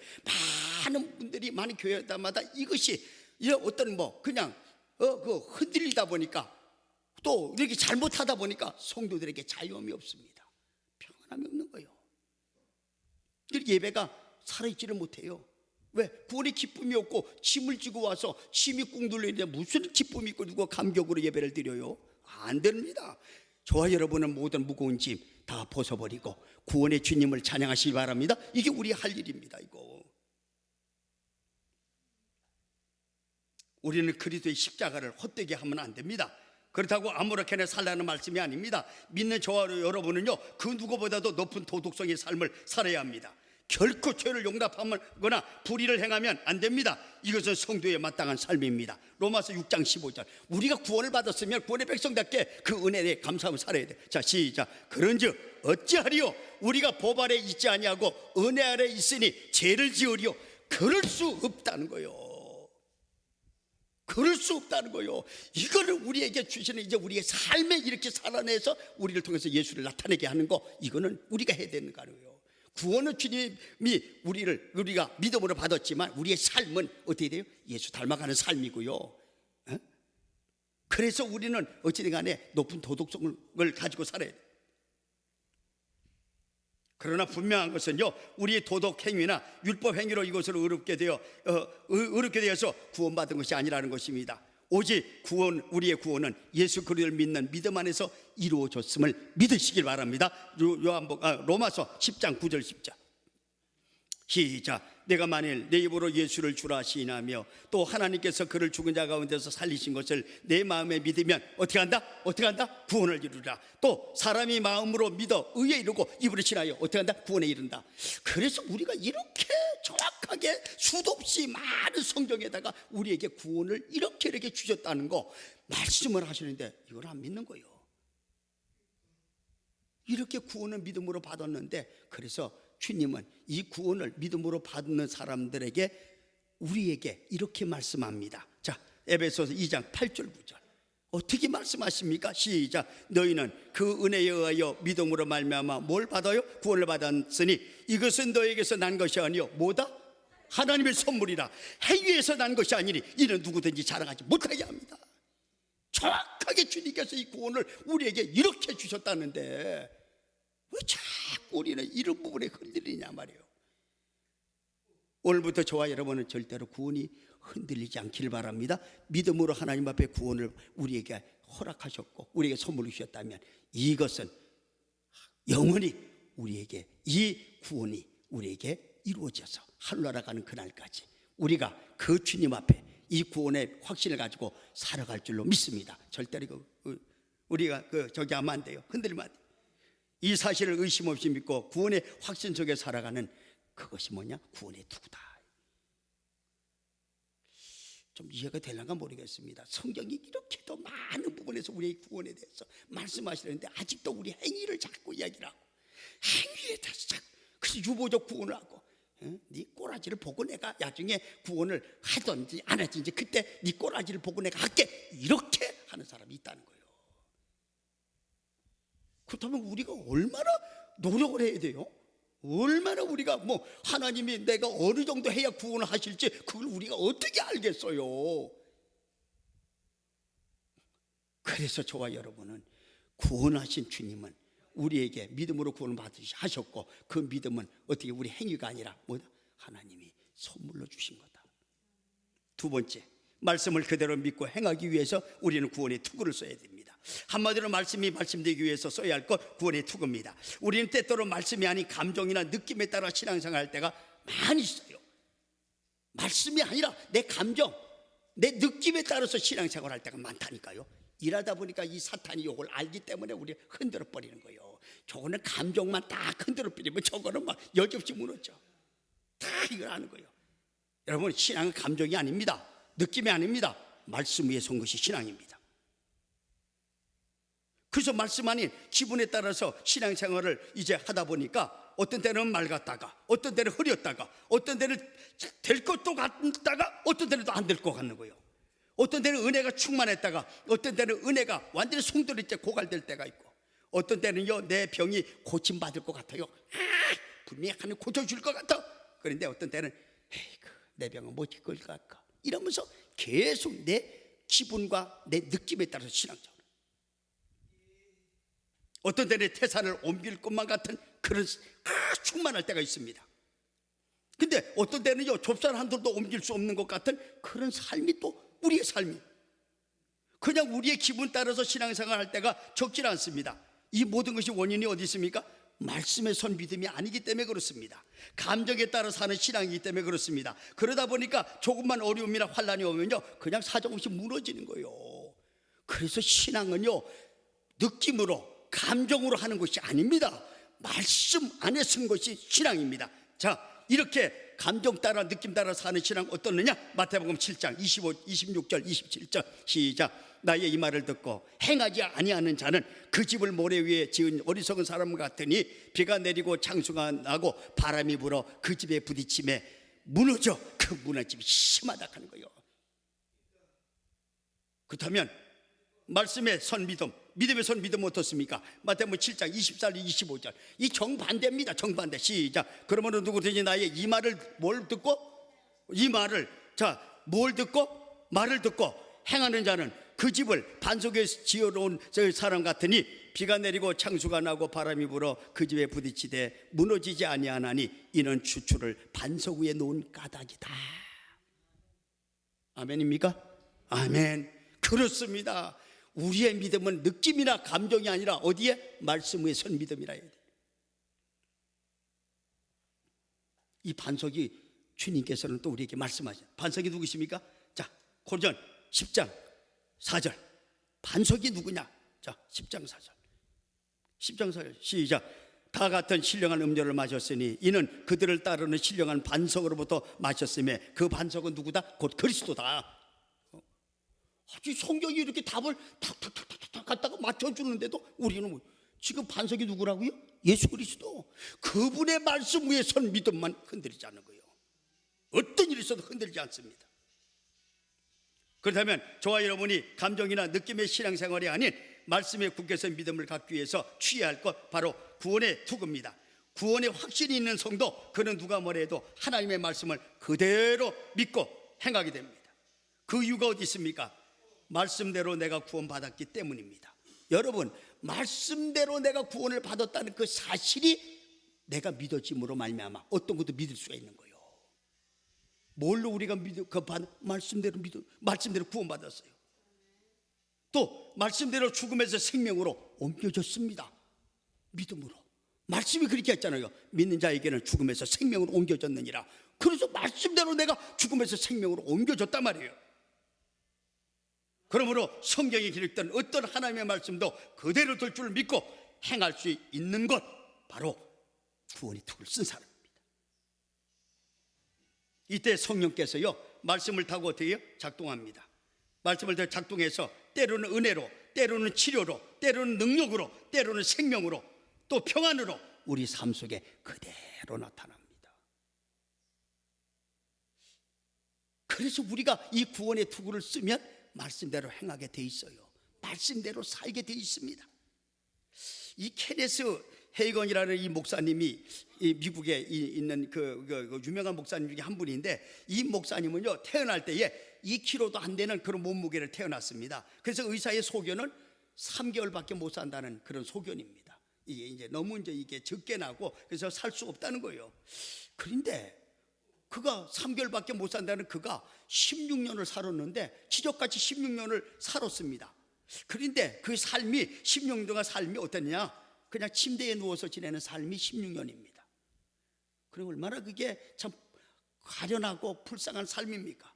많은 분들이 많은 교회마다 이것이 어떤 그냥 흔들리다 보니까 또 이렇게 잘못하다 보니까 성도들에게 자유함이 없습니다. 평안함이 없는 거예요. 예배가 살아있지를 못해요. 왜? 구원의 기쁨이 없고 짐을 지고 와서 짐이 꾹 눌려있는데 무슨 기쁨이 있고 누가 감격으로 예배를 드려요? 안 됩니다. 저와 여러분은 모든 무거운 짐 다 벗어버리고 구원의 주님을 찬양하시기 바랍니다. 이게 우리 할 일입니다. 이거 우리는 그리스도의 십자가를 헛되게 하면 안 됩니다. 그렇다고 아무렇게나 살라는 말씀이 아닙니다. 믿는 저와 여러분은요, 그 누구보다도 높은 도덕성의 삶을 살아야 합니다. 결코 죄를 용납하거나 불의를 행하면 안 됩니다. 이것은 성도에 마땅한 삶입니다. 로마서 6장 15절. 우리가 구원을 받았으면 구원의 백성답게 그 은혜에 감사하며 살아야 돼. 자, 시작. 그런즉 어찌하리요? 우리가 법 아래 있지 아니하고 은혜 아래 있으니 죄를 지으리요? 그럴 수 없다는 거예요. 그럴 수 없다는 거예요. 이거를 우리에게 주시는 이제 우리의 삶에 이렇게 살아내서 우리를 통해서 예수를 나타내게 하는 거, 이거는 우리가 해야 되는 거예요. 구원은 주님이 우리가 믿음으로 받았지만 우리의 삶은 어떻게 돼요? 예수 닮아가는 삶이고요. 그래서 우리는 어찌든 간에 높은 도덕성을 가지고 살아야 돼요. 그러나 분명한 것은요, 우리의 도덕 행위나 율법 행위로 이것을 어렵게 되어서 구원받은 것이 아니라는 것입니다. 오직 우리의 구원은 예수 그리스도를 믿는 믿음 안에서 이루어졌음을 믿으시길 바랍니다. 로마서 10장 9절 10절. 시작. 내가 만일 내 입으로 예수를 주라 시인하며 또 하나님께서 그를 죽은 자 가운데서 살리신 것을 내 마음에 믿으면 어떻게 한다? 구원을 이루라. 또 사람이 마음으로 믿어 의에 이르고 입으로 신하여 어떻게 한다? 구원에 이른다. 그래서 우리가 이렇게 정확하게 수도 없이 많은 성경에다가 우리에게 구원을 이렇게 주셨다는 거 말씀을 하시는데 이걸 안 믿는 거예요. 이렇게 구원을 믿음으로 받았는데, 그래서 주님은 이 구원을 믿음으로 받는 사람들에게 우리에게 이렇게 말씀합니다. 자, 에베소서 2장 8절 9절. 어떻게 말씀하십니까? 시작. 너희는 그 은혜에 의하여 믿음으로 말미암아 뭘 받아요? 구원을 받았으니 이것은 너에게서 난 것이 아니요 뭐다? 하나님의 선물이라. 행위에서 난 것이 아니니 이는 누구든지 자랑하지 못하게 합니다. 정확하게 주님께서 이 구원을 우리에게 이렇게 주셨다는데 왜 자꾸 우리는 이런 부분에 흔들리냐 말이에요. 오늘부터 저와 여러분은 절대로 구원이 흔들리지 않길 바랍니다. 믿음으로 하나님 앞에 구원을 우리에게 허락하셨고 우리에게 선물로 주셨다면 이것은 영원히 우리에게 이 구원이 우리에게 이루어져서 하늘나라 가는 그날까지 우리가 그 주님 앞에 이 구원의 확신을 가지고 살아갈 줄로 믿습니다. 절대로 우리가 저기 하면 안 돼요. 흔들리면 안 돼요. 이 사실을 의심 없이 믿고 구원의 확신 속에 살아가는 그것이 뭐냐? 구원의 투구다. 좀 이해가 되려나 모르겠습니다. 성경이 이렇게도 많은 부분에서 우리의 구원에 대해서 말씀하시는데 아직도 우리 행위를 자꾸 이야기를 하고 행위에 대해서 자꾸 그래서 유보적 구원을 하고 네 꼬라지를 보고 내가 나중에 구원을 하든지 안 하든지 그때 네 꼬라지를 보고 내가 할게 이렇게 하는 사람이 있다는 거예요. 그렇다면 우리가 얼마나 노력을 해야 돼요? 얼마나 우리가 뭐 하나님이 내가 어느 정도 해야 구원을 하실지 그걸 우리가 어떻게 알겠어요? 그래서 저와 여러분은 구원하신 주님은 우리에게 믿음으로 구원을 받으셨고 그 믿음은 어떻게 우리 행위가 아니라 뭐다? 하나님이 선물로 주신 거다. 두 번째, 말씀을 그대로 믿고 행하기 위해서 우리는 구원의 투구를 써야 됩니다. 한마디로 말씀이 말씀되기 위해서 써야 할 것 구원의 투구입니다. 우리는 때때로 말씀이 아닌 감정이나 느낌에 따라 신앙생활 할 때가 많이 있어요. 말씀이 아니라 내 감정, 내 느낌에 따라서 신앙생활 할 때가 많다니까요. 일하다 보니까 이 사탄이 이걸 알기 때문에 우리 흔들어 버리는 거예요. 저거는 감정만 딱 흔들어 버리면 저거는 막 여지없이 무너져. 다 이걸 아는 거예요. 여러분, 신앙은 감정이 아닙니다. 느낌이 아닙니다. 말씀 위에 선 것이 신앙입니다. 그래서 말씀 아닌 기분에 따라서 신앙생활을 이제 하다 보니까 어떤 때는 맑았다가 어떤 때는 흐렸다가 어떤 때는 될 것도 같다가 어떤 때는 또 안 될 것 같는 거예요. 어떤 때는 은혜가 충만했다가 어떤 때는 은혜가 완전히 송두리째 고갈될 때가 있고 어떤 때는요 내 병이 고침받을 것 같아요. 분명히 하나님 고쳐줄 것 같아. 그런데 어떤 때는 에이그 내 병은 못 지을 것 같까 이러면서 계속 내 기분과 내 느낌에 따라서 신앙생활. 어떤 때는 태산을 옮길 것만 같은 그런 충만할 때가 있습니다. 근데 어떤 때는요 좁쌀 한 돌도 옮길 수 없는 것 같은 그런 삶이 또 우리의 삶이 그냥 우리의 기분 따라서 신앙생활 할 때가 적지 않습니다. 이 모든 것이 원인이 어디 있습니까? 말씀에 선 믿음이 아니기 때문에 그렇습니다. 감정에 따라 사는 신앙이기 때문에 그렇습니다. 그러다 보니까 조금만 어려움이나 환난이 오면요 그냥 사정없이 무너지는 거예요. 그래서 신앙은요 느낌으로 감정으로 하는 것이 아닙니다. 말씀 안에 쓴 것이 신앙입니다. 자, 이렇게 감정 따라 느낌 따라 사는 신앙 어떻느냐? 마태복음 7장 25, 26절 27절 시작. 나의 이 말을 듣고 행하지 아니하는 자는 그 집을 모래 위에 지은 어리석은 사람 같으니 비가 내리고 창수가 나고 바람이 불어 그 집에 부딪힘에 무너져 그 무너짐이 심하다 하는 거예요. 그렇다면 말씀의 선 믿음, 믿음의 선 믿음은 어떻습니까? 마태복음 7장 24절 25절 이 정반대입니다. 정반대 시작. 그러므로 누구든지 나의 이 말을 뭘 듣고 이 말을 자 뭘 듣고 말을 듣고 행하는 자는 그 집을 반석에 지어놓은 사람 같으니 비가 내리고 창수가 나고 바람이 불어 그 집에 부딪히되 무너지지 아니하나니 이는 추추를 반석 위에 놓은 까닭이다. 아멘입니까? 아멘. 그렇습니다. 우리의 믿음은 느낌이나 감정이 아니라 어디에? 말씀 위에 선 믿음이라 해야 돼. 이 반석이 주님께서는 또 우리에게 말씀하시죠. 반석이 누구십니까? 자, 고린도전 10장 4절 반석이 누구냐? 자, 10장 4절 10장 4절 시작. 다 같은 신령한 음료를 마셨으니 이는 그들을 따르는 신령한 반석으로부터 마셨으며 그 반석은 누구다? 곧 그리스도다. 아주 성경이 이렇게 답을 탁탁탁탁 갖다가 맞춰주는데도 우리는 지금 반석이 누구라고요? 예수 그리스도. 그분의 말씀 위에 선 믿음만 흔들리지 않는 거예요. 어떤 일이 있어도 흔들리지 않습니다. 그렇다면 저와 여러분이 감정이나 느낌의 신앙생활이 아닌 말씀에 굳게 선 믿음을 갖기 위해서 취해야 할 것 바로 구원의 투구입니다. 구원의 확신이 있는 성도, 그는 누가 뭐래도 하나님의 말씀을 그대로 믿고 행하게 됩니다. 그 이유가 어디 있습니까? 말씀대로 내가 구원받았기 때문입니다. 여러분, 말씀대로 내가 구원을 받았다는 그 사실이 내가 믿어짐으로 말미암아 어떤 것도 믿을 수가 있는 거예요. 뭘로 우리가 말씀대로 구원받았어요. 또 말씀대로 죽음에서 생명으로 옮겨졌습니다. 믿음으로. 말씀이 그렇게 했잖아요. 믿는 자에게는 죽음에서 생명으로 옮겨졌느니라. 그래서 말씀대로 내가 죽음에서 생명으로 옮겨졌단 말이에요. 그러므로 성경에 기록된 어떤 하나님의 말씀도 그대로 될 줄 믿고 행할 수 있는 것, 바로 구원의 투구를 쓴 사람입니다. 이때 성령께서요 말씀을 타고 어떻게 해요? 작동합니다. 말씀을 더 작동해서 때로는 은혜로, 때로는 치료로, 때로는 능력으로, 때로는 생명으로, 또 평안으로 우리 삶 속에 그대로 나타납니다. 그래서 우리가 이 구원의 투구를 쓰면 말씀대로 행하게 돼 있어요. 말씀대로 살게 돼 있습니다. 이 케네스 헤이건이라는 이 목사님이 이 미국에 있는 그 유명한 목사님 중에 한 분인데, 이 목사님은요 태어날 때에 2kg도 안 되는 그런 몸무게를 태어났습니다. 그래서 의사의 소견은 3개월밖에 못 산다는 그런 소견입니다. 이게 이제 너무 이게 적게 나고 그래서 살 수 없다는 거예요. 그런데 그가 3개월밖에 못 산다는 그가 16년을 살았는데 기적같이 16년을 살았습니다. 그런데 그 삶이 16년 동안 삶이 어땠냐? 그냥 침대에 누워서 지내는 삶이 16년입니다. 그리고 얼마나 그게 참 가련하고 불쌍한 삶입니까?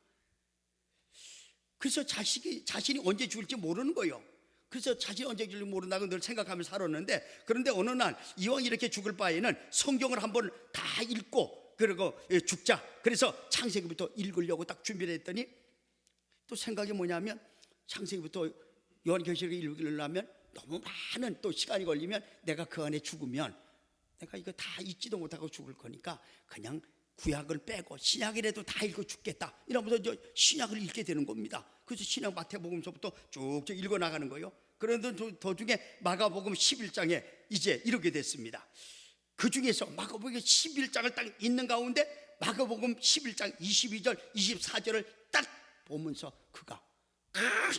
그래서 자신이 언제 죽을지 모르는 거예요. 그래서 자신이 언제 죽을지 모른다고 늘 생각하면서 살았는데, 그런데 어느 날 이왕 이렇게 죽을 바에는 성경을 한번 다 읽고 그리고 죽자. 그래서 창세기부터 읽으려고 딱 준비를 했더니 또 생각이 뭐냐면, 창세기부터 요한계시록을 읽으려면 너무 많은 또 시간이 걸리면 내가 그 안에 죽으면 내가 이거 다 읽지도 못하고 죽을 거니까 그냥 구약을 빼고 신약이라도 다 읽고 죽겠다 이러면서 이제 신약을 읽게 되는 겁니다. 그래서 신약 마태복음서부터 쭉쭉 읽어 나가는 거예요. 그런데 도중에 마가복음 11장에 이제 이렇게 됐습니다. 그 중에서 마가복음 11장을 딱 읽는 가운데 마가복음 11장 22절 24절을 딱 보면서 그가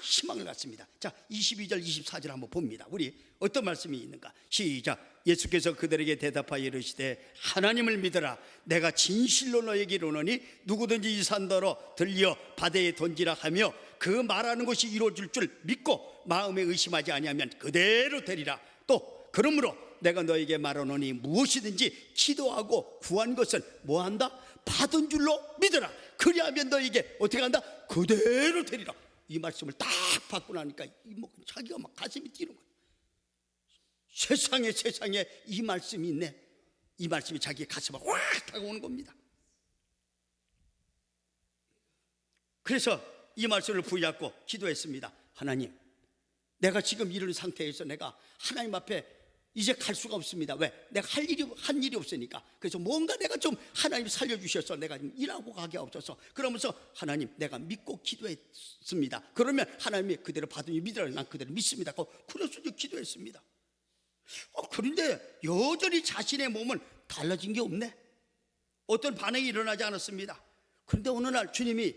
희망을 갖습니다. 자, 22절 24절 한번 봅니다. 우리 어떤 말씀이 있는가? 시작. 예수께서 그들에게 대답하여 이르시되 하나님을 믿으라. 내가 진실로 너에게 이르노니 누구든지 이 산더러 들려 바다에 던지라 하며 그 말하는 것이 이루어질 줄 믿고 마음에 의심하지 아니하면 그대로 되리라. 또 그러므로 내가 너에게 말하노니 무엇이든지 기도하고 구한 것은 뭐한다? 받은 줄로 믿으라. 그리하면 너에게 어떻게 한다? 그대로 되리라. 이 말씀을 딱 받고 나니까 자기가 막 가슴이 뛰는 거예요. 세상에 이 말씀이 있네. 이 말씀이 자기 가슴에 확 다가오는 겁니다. 그래서 이 말씀을 붙잡고 기도했습니다. 하나님, 내가 지금 이런 상태에서 내가 하나님 앞에 이제 갈 수가 없습니다. 왜? 내가 한 일이 없으니까. 그래서 뭔가 내가 좀 하나님 살려주셔서 내가 좀 일하고 가게 없어서, 그러면서 하나님 내가 믿고 기도했습니다. 그러면 하나님이 그대로 받으니 믿으라. 난 그대로 믿습니다. 그래서 기도했습니다. 그런데 여전히 자신의 몸은 달라진 게 없네. 어떤 반응이 일어나지 않았습니다. 그런데 어느 날 주님이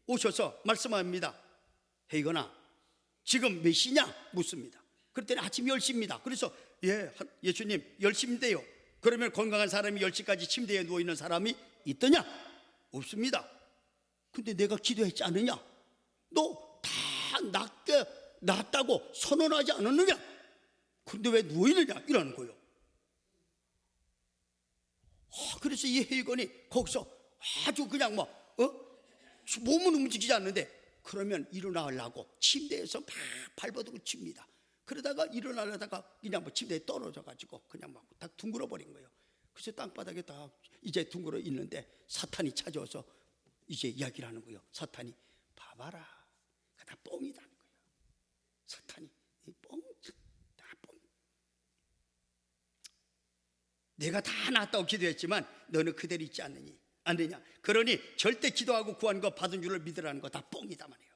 오셔서 말씀합니다. 헤이건아, 지금 몇 시냐? 묻습니다. 그랬더니 아침 10시입니다. 그래서 예수님 10시인데요. 그러면 건강한 사람이 10시까지 침대에 누워있는 사람이 있더냐? 없습니다. 근데 내가 기도했지 않느냐? 너 다 낫다고 선언하지 않았느냐? 근데 왜 누워있느냐? 이러는 거예요. 그래서 이 헤이건이 거기서 아주 그냥 몸은 움직이지 않는데, 그러면 일어나려고 침대에서 막 발버둥을 칩니다. 그러다가 일어나려다가 그냥 침대에 떨어져 가지고 그냥 막 딱 둥그러 버린 거예요. 그래서 땅바닥에 딱 이제 둥그러 있는데 사탄이 찾아와서 이제 이야기를 하는 거예요. 사탄이 봐봐라, 다 뻥이다는 거예요. 사탄이 다 뻥. 내가 다 낫다고 기도했지만 너는 그대로 있지 않느냐. 그러니 절대 기도하고 구한 거 받은 줄을 믿으라는 거 다 뻥이다 말이에요.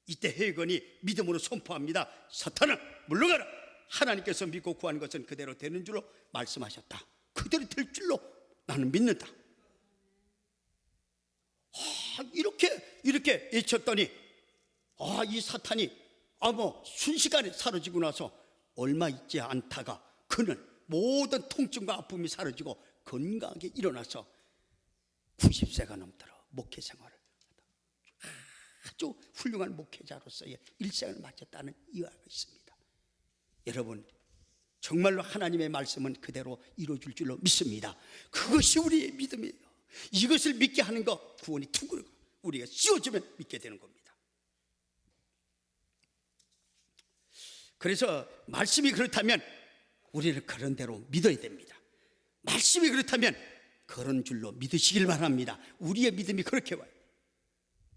이때 헤이건이 믿음으로 선포합니다. 사탄아 물러가라. 하나님께서 믿고 구한 것은 그대로 되는 줄로 말씀하셨다. 그대로 될 줄로 나는 믿는다. 이렇게 외쳤더니 이 사탄이 순식간에 사라지고 나서 얼마 있지 않다가 그는 모든 통증과 아픔이 사라지고 건강하게 일어나서 90세가 넘도록 목회 생활을 아주 훌륭한 목회자로서의 일생을 마쳤다는 이야기가 있습니다. 여러분, 정말로 하나님의 말씀은 그대로 이루어질 줄로 믿습니다. 그것이 우리의 믿음이에요. 이것을 믿게 하는 것, 구원이 투구로 우리가 씌워주면 믿게 되는 겁니다. 그래서 말씀이 그렇다면 우리는 그런 대로 믿어야 됩니다. 말씀이 그렇다면 그런 줄로 믿으시길 바랍니다. 우리의 믿음이 그렇게 와요.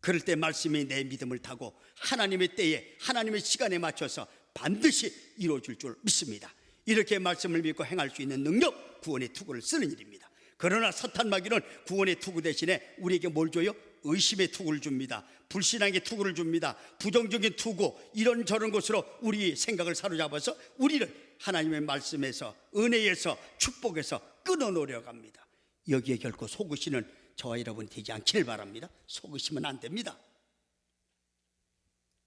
그럴 때 말씀이 내 믿음을 타고 하나님의 때에 하나님의 시간에 맞춰서 반드시 이루어질 줄 믿습니다. 이렇게 말씀을 믿고 행할 수 있는 능력, 구원의 투구를 쓰는 일입니다. 그러나 사탄 마귀는 구원의 투구 대신에 우리에게 뭘 줘요? 의심의 투구를 줍니다. 불신앙의 투구를 줍니다. 부정적인 투구, 이런저런 것으로 우리 생각을 사로잡아서 우리를 하나님의 말씀에서, 은혜에서, 축복에서 끊어놓으려고 합니다. 여기에 결코 속으시는 저와 여러분 되지 않기를 바랍니다. 속으시면 안 됩니다.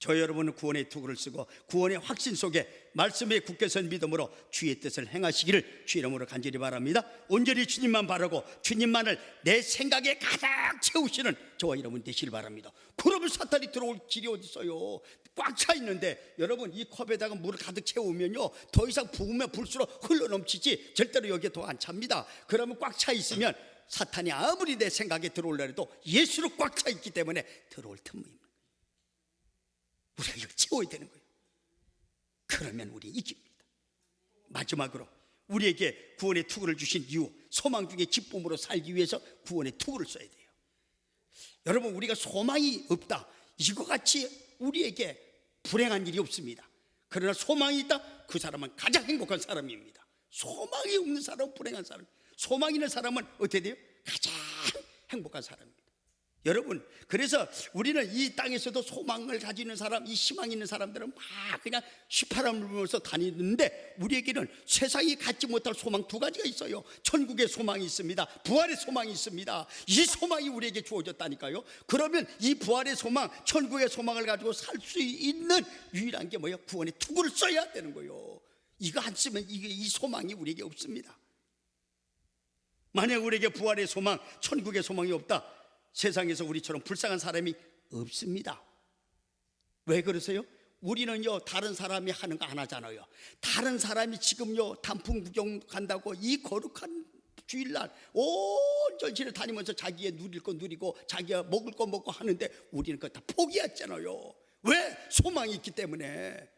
저 여러분은 구원의 투구를 쓰고 구원의 확신 속에 말씀에 굳게 선 믿음으로 주의 뜻을 행하시기를 주 이름으로 간절히 바랍니다. 온전히 주님만 바라고 주님만을 내 생각에 가득 채우시는 저와 여러분 되시길 바랍니다. 그러면 사탄이 들어올 길이 어디 있어요? 꽉 차 있는데 여러분, 이 컵에다가 물을 가득 채우면요, 더 이상 부으면 불수록 흘러넘치지 절대로 여기에 더 안 찹니다. 그러면 꽉 차 있으면 사탄이 아무리 내 생각에 들어올라 해도 예수로 꽉 차 있기 때문에 들어올 틈입니다. 우리가 이걸 채워야 되는 거예요. 그러면 우리 이깁니다. 마지막으로 우리에게 구원의 투구를 주신 이유, 소망 중에 기쁨으로 살기 위해서 구원의 투구를 써야 돼요. 여러분, 우리가 소망이 없다, 이거 같이 우리에게 불행한 일이 없습니다. 그러나 소망이 있다, 그 사람은 가장 행복한 사람입니다. 소망이 없는 사람은 불행한 사람, 소망이 있는 사람은 어떻게 돼요? 가장 행복한 사람입니다. 여러분, 그래서 우리는 이 땅에서도 소망을 가지는 사람, 이 희망이 있는 사람들은 막 그냥 휘파람을 불면서 다니는데, 우리에게는 세상이 갖지 못할 소망 두 가지가 있어요. 천국의 소망이 있습니다. 부활의 소망이 있습니다. 이 소망이 우리에게 주어졌다니까요. 그러면 이 부활의 소망, 천국의 소망을 가지고 살 수 있는 유일한 게 뭐예요? 구원의 투구를 써야 되는 거예요. 이거 안 쓰면 이 소망이 우리에게 없습니다. 만약 우리에게 부활의 소망, 천국의 소망이 없다, 세상에서 우리처럼 불쌍한 사람이 없습니다. 왜 그러세요? 우리는요, 다른 사람이 하는 거 안 하잖아요. 다른 사람이 지금요, 단풍 구경 간다고 이 거룩한 주일날 온 전시를 다니면서 자기의 누릴 거 누리고 자기가 먹을 거 먹고 하는데 우리는 그거 다 포기했잖아요. 왜? 소망이 있기 때문에.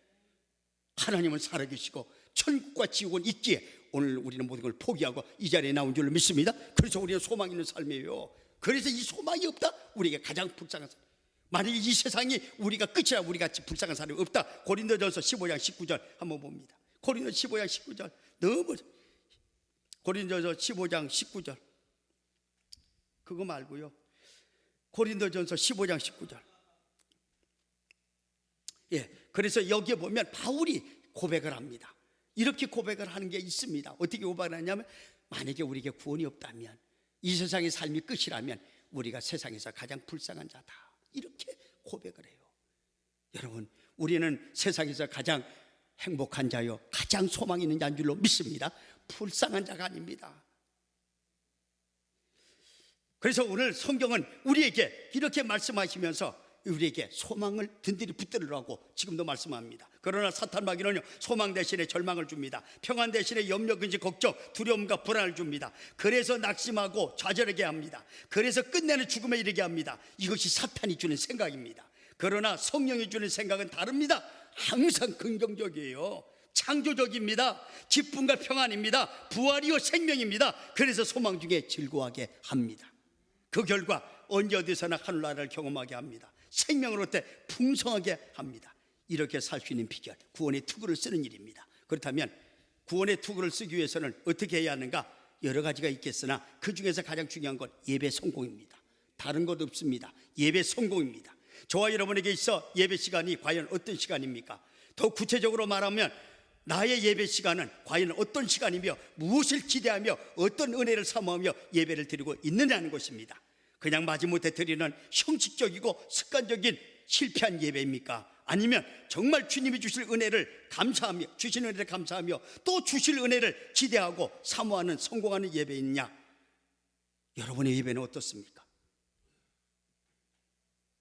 하나님은 살아계시고 천국과 지옥은 있기에 오늘 우리는 모든 걸 포기하고 이 자리에 나온 줄로 믿습니다. 그래서 우리는 소망 있는 삶이에요. 그래서 이 소망이 없다, 우리에게 가장 불쌍한 사람. 만약에 이 세상이 우리가 끝이라 우리같이 불쌍한 사람이 없다, 고린도전서 15장 19절 한번 봅니다. 고린도 15장 19절 너무, 고린도전서 15장 19절 그거 말고요, 고린도전서 15장 19절. 예, 그래서 여기에 보면 바울이 고백을 합니다. 이렇게 고백을 하는 게 있습니다. 어떻게 고백을 하냐면, 만약에 우리에게 구원이 없다면, 이 세상의 삶이 끝이라면 우리가 세상에서 가장 불쌍한 자다, 이렇게 고백을 해요. 여러분, 우리는 세상에서 가장 행복한 자요, 가장 소망 있는 자인 줄로 믿습니다. 불쌍한 자가 아닙니다. 그래서 오늘 성경은 우리에게 이렇게 말씀하시면서 우리에게 소망을 든든히 붙들으라고 지금도 말씀합니다. 그러나 사탄 마귀는요, 소망 대신에 절망을 줍니다. 평안 대신에 염려, 근심, 걱정, 두려움과 불안을 줍니다. 그래서 낙심하고 좌절하게 합니다. 그래서 끝내는 죽음에 이르게 합니다. 이것이 사탄이 주는 생각입니다. 그러나 성령이 주는 생각은 다릅니다. 항상 긍정적이에요. 창조적입니다. 기쁨과 평안입니다. 부활이요 생명입니다. 그래서 소망 중에 즐거워하게 합니다. 그 결과 언제 어디서나 하늘나라를 경험하게 합니다. 생명을 얻되 풍성하게 합니다. 이렇게 살 수 있는 비결, 구원의 투구를 쓰는 일입니다. 그렇다면 구원의 투구를 쓰기 위해서는 어떻게 해야 하는가? 여러 가지가 있겠으나 그 중에서 가장 중요한 건 예배 성공입니다. 다른 것 없습니다. 예배 성공입니다. 저와 여러분에게 있어 예배 시간이 과연 어떤 시간입니까? 더 구체적으로 말하면 나의 예배 시간은 과연 어떤 시간이며 무엇을 기대하며 어떤 은혜를 사모하며 예배를 드리고 있느냐는 것입니다. 그냥 마지못해 드리는 형식적이고 습관적인 실패한 예배입니까? 아니면 정말 주님이 주실 은혜를 감사하며, 주신 은혜를 감사하며 또 주실 은혜를 기대하고 사모하는 성공하는 예배이냐? 여러분의 예배는 어떻습니까?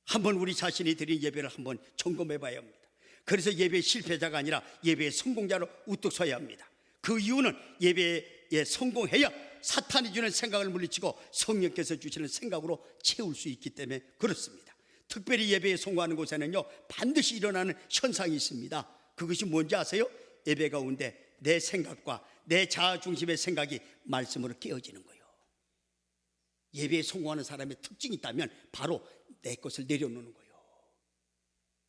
한번 우리 자신이 드린 예배를 한번 점검해 봐야 합니다. 그래서 예배의 실패자가 아니라 예배의 성공자로 우뚝 서야 합니다. 그 이유는 예배에 성공해야 사탄이 주는 생각을 물리치고 성령께서 주시는 생각으로 채울 수 있기 때문에 그렇습니다. 특별히 예배에 성공하는 곳에는요, 반드시 일어나는 현상이 있습니다. 그것이 뭔지 아세요? 예배 가운데 내 생각과 내 자아 중심의 생각이 말씀으로 깨어지는 거예요. 예배에 성공하는 사람의 특징이 있다면 바로 내 것을 내려놓는 거예요.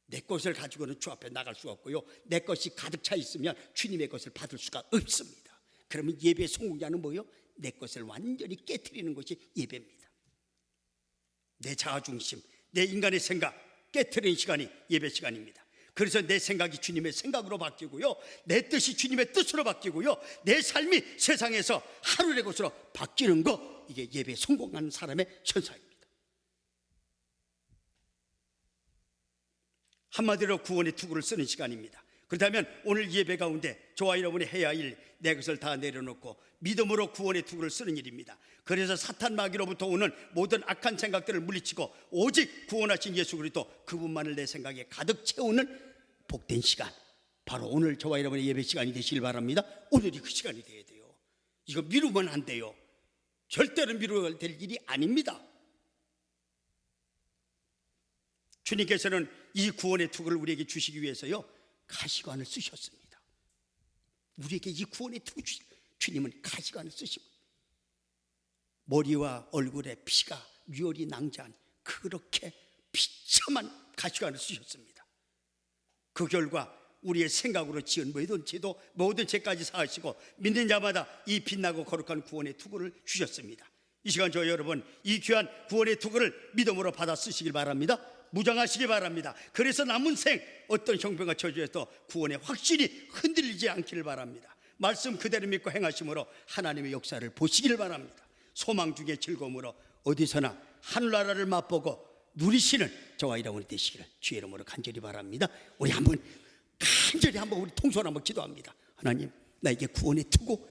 내 것을 가지고는 주 앞에 나갈 수가 없고요, 내 것이 가득 차 있으면 주님의 것을 받을 수가 없습니다. 그러면 예배의 성공자는 뭐예요? 내 것을 완전히 깨트리는 것이 예배입니다. 내 자아중심, 내 인간의 생각 깨트리는 시간이 예배 시간입니다. 그래서 내 생각이 주님의 생각으로 바뀌고요, 내 뜻이 주님의 뜻으로 바뀌고요, 내 삶이 세상에서 하루의 것으로 바뀌는 거, 이게 예배에 성공하는 사람의 현상입니다. 한마디로 구원의 투구를 쓰는 시간입니다. 그렇다면 오늘 예배 가운데 저와 여러분이 해야 할 일, 내 것을 다 내려놓고 믿음으로 구원의 투구를 쓰는 일입니다. 그래서 사탄 마귀로부터 오는 모든 악한 생각들을 물리치고 오직 구원하신 예수 그리스도 그분만을 내 생각에 가득 채우는 복된 시간, 바로 오늘 저와 여러분의 예배 시간이 되시길 바랍니다. 오늘이 그 시간이 돼야 돼요. 이거 미루면 안 돼요. 절대로 미루어야 될 일이 아닙니다. 주님께서는 이 구원의 투구를 우리에게 주시기 위해서요, 가시관을 쓰셨습니다. 우리에게 이 구원의 투구 주님은 가시관을 쓰시고, 머리와 얼굴에 피가 류혈이 낭자한 그렇게 비참한 가시관을 쓰셨습니다. 그 결과 우리의 생각으로 지은 모든 죄도 모든 죄까지 사하시고 믿는 자마다 이 빛나고 거룩한 구원의 투구를 주셨습니다. 이 시간 저 여러분, 이 귀한 구원의 투구를 믿음으로 받아 쓰시길 바랍니다. 무장하시기 바랍니다. 그래서 남은 생 어떤 형편과 처지에서 구원의 확신이 흔들리지 않기를 바랍니다. 말씀 그대로 믿고 행하심으로 하나님의 역사를 보시기를 바랍니다. 소망 중에 즐거움으로 어디서나 하늘나라를 맛보고 누리시는 저와 여러분이 되시기를 주의 이름으로 간절히 바랍니다. 우리 한번 간절히 한번 우리 통솔 한번 기도합니다. 하나님, 나에게 구원의 투구